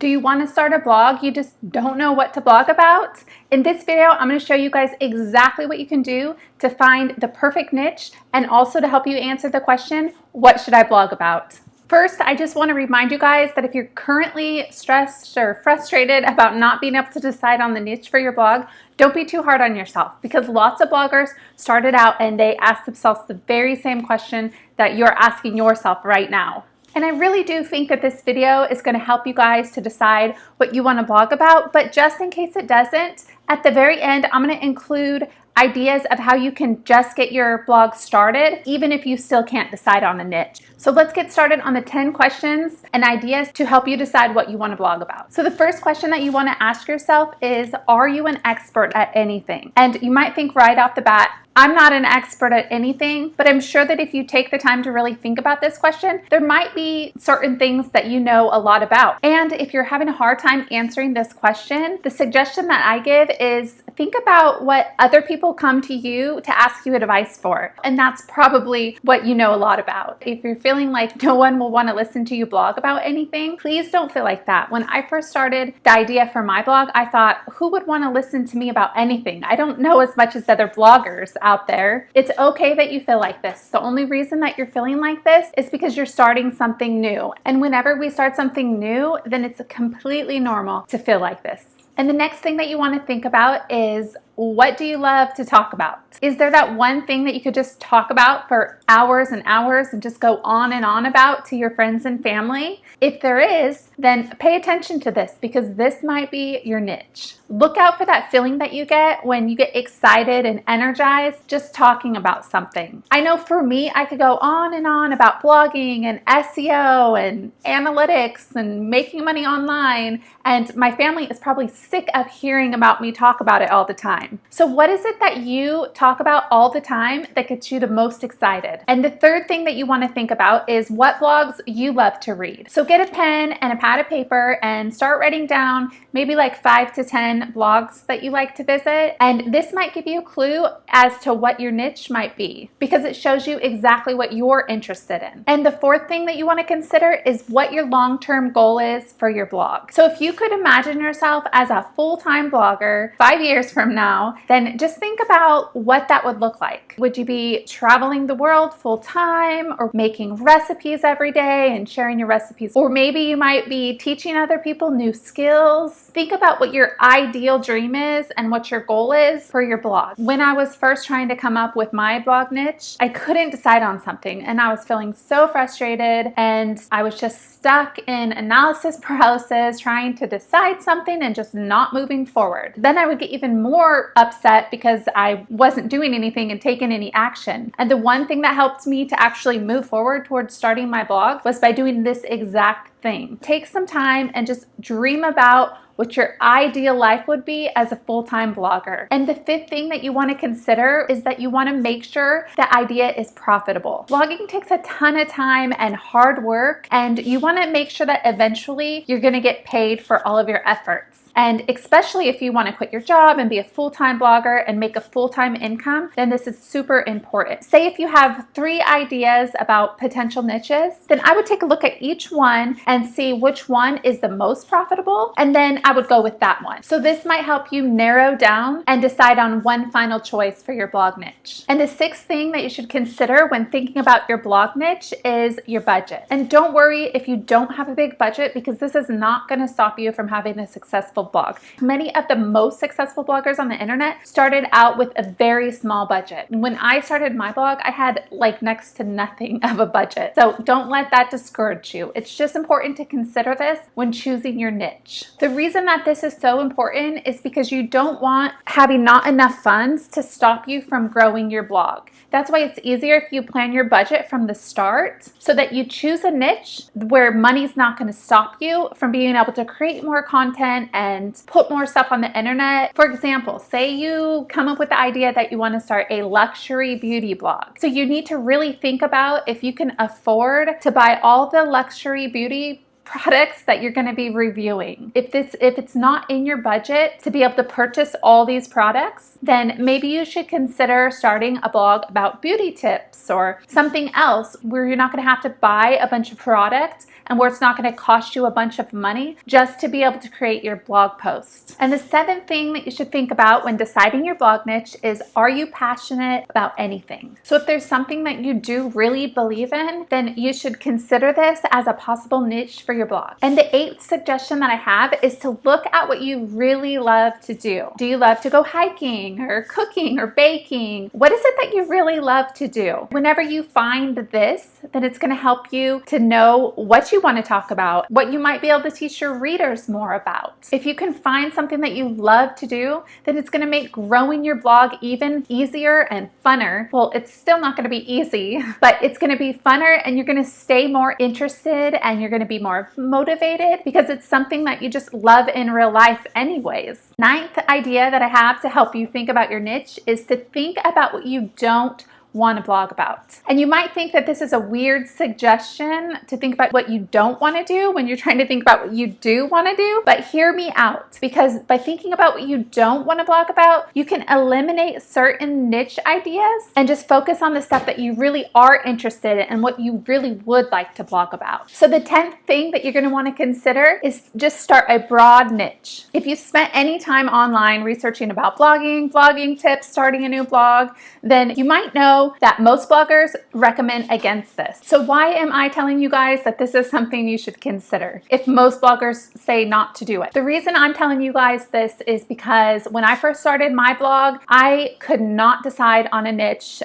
Do you want to start a blog? You just don't know what to blog about? In this video, I'm going to show you guys exactly what you can do to find the perfect niche and also to help you answer the question, what should I blog about? First, I just want to remind you guys that if you're currently stressed or frustrated about not being able to decide on the niche for your blog, don't be too hard on yourself, because lots of bloggers started out and they asked themselves the very same question that you're asking yourself right now. And I really do think that this video is going to help you guys to decide what you want to blog about, but just in case it doesn't, at the very end, I'm going to include ideas of how you can just get your blog started, even if you still can't decide on a niche. So let's get started on the 10 questions and ideas to help you decide what you want to blog about. So the first question that you want to ask yourself is, are you an expert at anything? And you might think right off the bat, I'm not an expert at anything, but I'm sure that if you take the time to really think about this question, there might be certain things that you know a lot about. And if you're having a hard time answering this question, the suggestion that I give is think about what other people come to you to ask you advice for. And that's probably what you know a lot about. If you're feeling like no one will want to listen to you blog about anything, please don't feel like that. When I first started the idea for my blog, I thought, who would want to listen to me about anything? I don't know as much as other bloggers out there. It's okay that you feel like this. The only reason that you're feeling like this is because you're starting something new. And whenever we start something new, then it's completely normal to feel like this. And the next thing that you want to think about is, what do you love to talk about? Is there that one thing that you could just talk about for hours and hours and just go on and on about to your friends and family? If there is, then pay attention to this, because this might be your niche. Look out for that feeling that you get when you get excited and energized just talking about something. I know for me, I could go on and on about blogging and SEO and analytics and making money online, and my family is probably sick of hearing about me talk about it all the time. So what is it that you talk about all the time that gets you the most excited? And the third thing that you want to think about is what blogs you love to read. So get a pen and a pad of paper and start writing down maybe like 5 to 10 blogs that you like to visit. And this might give you a clue as to what your niche might be, because it shows you exactly what you're interested in. And the fourth thing that you want to consider is what your long-term goal is for your blog. So if you could imagine yourself as a full-time blogger 5 years from now, then just think about what that would look like. Would you be traveling the world full-time, or making recipes every day and sharing your recipes? Or maybe you might be teaching other people new skills. Think about what your ideal dream is and what your goal is for your blog. When I was first trying to come up with my blog niche, I couldn't decide on something, and I was feeling so frustrated, and I was just stuck in analysis paralysis trying to decide something and just not moving forward. Then I would get even more upset because I wasn't doing anything and taking any action. And the one thing that helped me to actually move forward towards starting my blog was by doing this exact thing. Take some time and just dream about what your ideal life would be as a full-time blogger. And the fifth thing that you want to consider is that you want to make sure the idea is profitable. Blogging takes a ton of time and hard work, and you want to make sure that eventually you're going to get paid for all of your efforts. And especially if you want to quit your job and be a full-time blogger and make a full-time income, then this is super important. Say if you have 3 ideas about potential niches, then I would take a look at each one and see which one is the most profitable, and then I would go with that one. So this might help you narrow down and decide on one final choice for your blog niche. And the sixth thing that you should consider when thinking about your blog niche is your budget. And don't worry if you don't have a big budget, because this is not going to stop you from having a successful blog. Many of the most successful bloggers on the internet started out with a very small budget. When I started my blog, I had like next to nothing of a budget. So don't let that discourage you. It's just important to consider this when choosing your niche. The reason that this is so important is because you don't want having not enough funds to stop you from growing your blog. That's why it's easier if you plan your budget from the start, so that you choose a niche where money's not going to stop you from being able to create more content and put more stuff on the internet. For example, say you come up with the idea that you want to start a luxury beauty blog. So you need to really think about if you can afford to buy all the luxury beauty products that you're going to be reviewing. If it's not in your budget to be able to purchase all these products, then maybe you should consider starting a blog about beauty tips or something else where you're not going to have to buy a bunch of products and where it's not going to cost you a bunch of money just to be able to create your blog post. And the seventh thing that you should think about when deciding your blog niche is, are you passionate about anything? So if there's something that you do really believe in, then you should consider this as a possible niche for your blog. And the eighth suggestion that I have is to look at what you really love to do. Do you love to go hiking or cooking or baking? What is it that you really love to do? Whenever you find this, then it's going to help you to know what you want to talk about, what you might be able to teach your readers more about. If you can find something that you love to do, then it's going to make growing your blog even easier and funner. Well, it's still not going to be easy, but it's going to be funner and you're going to stay more interested and you're going to be more motivated because it's something that you just love in real life anyways. Ninth idea that I have to help you think about your niche is to think about what you don't want to blog about. And you might think that this is a weird suggestion to think about what you don't want to do when you're trying to think about what you do want to do, but hear me out, because by thinking about what you don't want to blog about, you can eliminate certain niche ideas and just focus on the stuff that you really are interested in and what you really would like to blog about. So the 10th thing that you're going to want to consider is just start a broad niche. If you've spent any time online researching about blogging tips, starting a new blog, then you might know that most bloggers recommend against this. So why am I telling you guys that this is something you should consider if most bloggers say not to do it? The reason I'm telling you guys this is because when I first started my blog, I could not decide on a niche.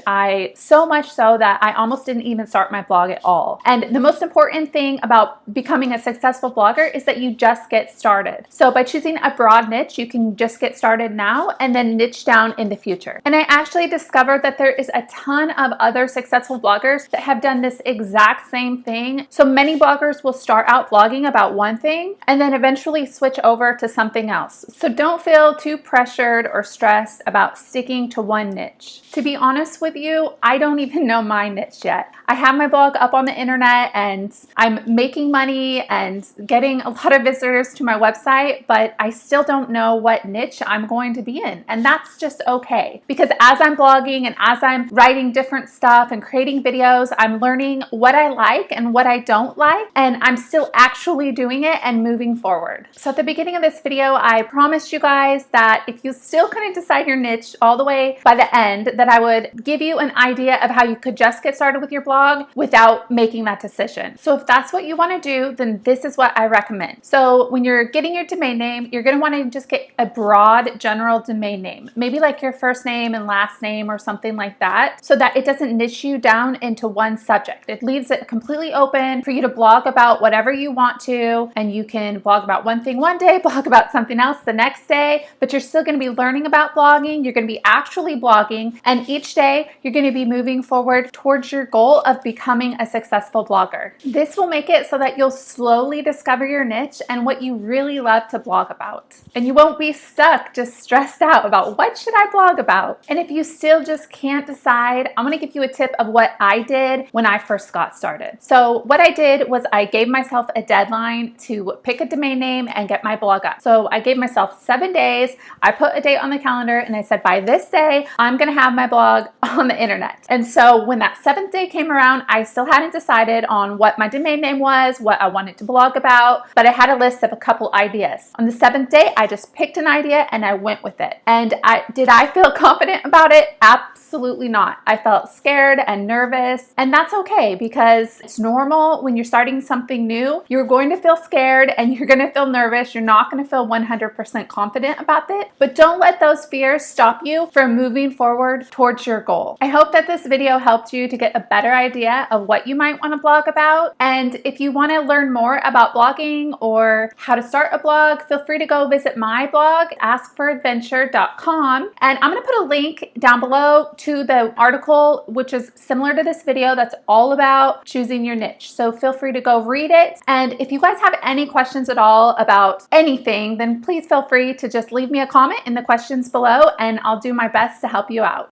So much so that I almost didn't even start my blog at all. And the most important thing about becoming a successful blogger is that you just get started. So by choosing a broad niche, you can just get started now and then niche down in the future. And I actually discovered that there is a ton of other successful bloggers that have done this exact same thing. So many bloggers will start out blogging about one thing and then eventually switch over to something else. So don't feel too pressured or stressed about sticking to one niche. To be honest with you, I don't even know my niche yet. I have my blog up on the internet and I'm making money and getting a lot of visitors to my website, but I still don't know what niche I'm going to be in. And that's just okay, because as I'm blogging and as I'm writing different stuff and creating videos, I'm learning what I like and what I don't like, and I'm still actually doing it and moving forward. So at the beginning of this video, I promised you guys that if you still couldn't decide your niche all the way by the end, that I would give you an idea of how you could just get started with your blog without making that decision. So if that's what you want to do, then this is what I recommend. So when you're getting your domain name, you're going to want to just get a broad general domain name, maybe like your first name and last name or something like that, so that it doesn't niche you down into one subject. It leaves it completely open for you to blog about whatever you want to, and you can blog about one thing one day, blog about something else the next day, but you're still going to be learning about blogging, you're going to be actually blogging, and each day you're going to be moving forward towards your goal of becoming a successful blogger. This will make it so that you'll slowly discover your niche and what you really love to blog about. And you won't be stuck just stressed out about what should I blog about. And if you still just can't decide, I'm going to give you a tip of what I did when I first got started. So what I did was I gave myself a deadline to pick a domain name and get my blog up. So I gave myself 7 days. I put a date on the calendar and I said, by this day, I'm going to have my blog on the internet. And so when that 7th day came around, I still hadn't decided on what my domain name was, what I wanted to blog about, but I had a list of a couple ideas. On the 7th day, I just picked an idea and I went with it. And did I feel confident about it? Absolutely not. I felt scared and nervous, and that's okay because it's normal when you're starting something new. You're going to feel scared and you're going to feel nervous. You're not going to feel 100% confident about it, but don't let those fears stop you from moving forward towards your goal. I hope that this video helped you to get a better idea of what you might want to blog about. And if you want to learn more about blogging or how to start a blog, feel free to go visit my blog, askforadventure.com. And I'm going to put a link down below to the article, which is similar to this video, that's all about choosing your niche. So feel free to go read it. And if you guys have any questions at all about anything, then please feel free to just leave me a comment in the questions below and I'll do my best to help you out.